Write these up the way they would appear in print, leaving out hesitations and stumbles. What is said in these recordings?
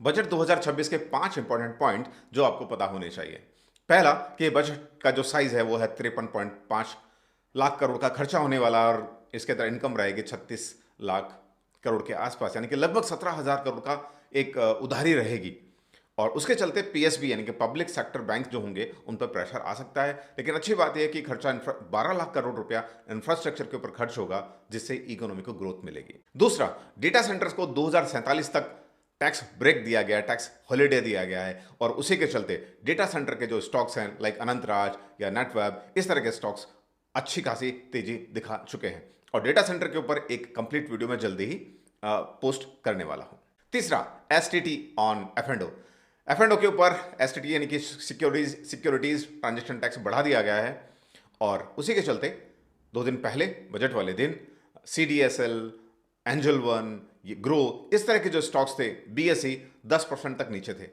Budget 2026 के 5 important point जो आपको पता होने चाहिए। पहला कि बजट का जो साइज है वो है 53.5 लाख करोड़ का खर्चा होने वाला, और इसके अंदर इनकम रहेगी 36 लाख करोड़ के आसपास, यानी कि लगभग 17,000 करोड़ का एक उधारी रहेगी। और उसके चलते पीएसबी यानी कि पब्लिक सेक्टर बैंक जो होंगे उन पर प्रेशर आ सकता है। लेकिन अच्छी बात यह है कि खर्चा 12 लाख करोड़ रुपया इंफ्रास्ट्रक्चर के ऊपर खर्च होगा, जिससे इकोनॉमी को ग्रोथ मिलेगी। दूसरा, डेटा सेंटर्स को 2047 तक टैक्स ब्रेक दिया गया है, टैक्स हॉलिडे दिया गया है, और उसी के चलते डेटा सेंटर के जो स्टॉक्स हैं लाइक अनंतराज या नेटवेब, इस तरह के स्टॉक्स अच्छी खासी तेजी दिखा चुके हैं। और डेटा सेंटर के ऊपर एक कंप्लीट वीडियो में जल्दी ही पोस्ट करने वाला हूं। तीसरा, एसटीटी ऑन एफएंडो। एफएंडो के ऊपर एसटीटी यानी कि सिक्योरिटीज ट्रांजेक्शन टैक्स बढ़ा दिया गया है, और उसी के चलते 2 दिन पहले बजट वाले दिन सीडीएसएल, एंजल वन, ये ग्रो, इस तरह के जो स्टॉक्स थे बीएसई 10% तक नीचे थे।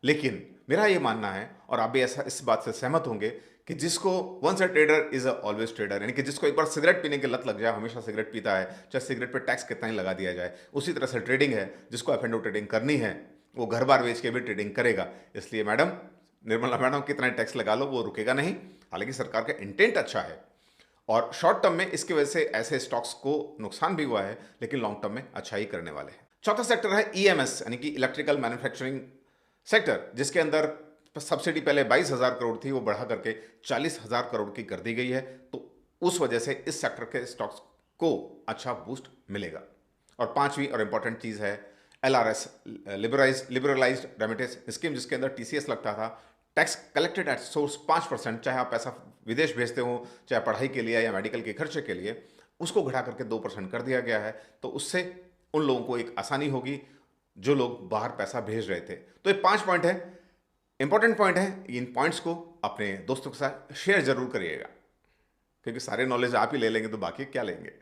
लेकिन मेरा ये मानना है, और आप भी ऐसा इस बात से सहमत होंगे, कि जिसको once a trader is always trader, यानी कि जिसको एक बार सिगरेट पीने की लत लग जाए हमेशा सिगरेट पीता है, चाहे सिगरेट पे टैक्स कितना ही लगा दिया जाए। उसी तरह से ट्रेडिंग है, जिसको एफ एंड ओ ट्रेडिंग करनी है वो घर बार बेच के भी ट्रेडिंग करेगा। इसलिए मैडम, निर्मला मैडम, कितना टैक्स लगा लो वो रुकेगा नहीं। हालांकि सरकार का इंटेंट अच्छा है, और शॉर्ट टर्म में इसकी वजह से ऐसे स्टॉक्स को नुकसान भी हुआ है, लेकिन लॉन्ग टर्म में अच्छा ही करने वाले हैं। चौथा सेक्टर है ईएमएस यानी कि इलेक्ट्रिकल मैन्युफैक्चरिंग सेक्टर, जिसके अंदर सब्सिडी पहले 22,000 करोड़ थी, वो बढ़ा करके 40,000 करोड़ की कर दी गई है। तो उस वजह से इस सेक्टर के स्टॉक्स को अच्छा बूस्ट मिलेगा। और पांचवी और इंपॉर्टेंट चीज है एलआरएस, लिबरलाइज्ड रेमिटेंस स्कीम, जिसके अंदर टीसीएस लगता था, टैक्स कलेक्टेड एट सोर्स 5%, चाहे आप पैसा विदेश भेजते हो, चाहे पढ़ाई के लिए या मेडिकल के खर्चे के लिए, उसको घटा करके 2% कर दिया गया है। तो उससे उन लोगों को एक आसानी होगी जो लोग बाहर पैसा भेज रहे थे। तो ये 5 पॉइंट है, इंपॉर्टेंट पॉइंट है। इन पॉइंट्स को अपने दोस्तों के साथ शेयर जरूर करिएगा, क्योंकि सारे नॉलेज आप ही ले लेंगे तो बाकी क्या लेंगे।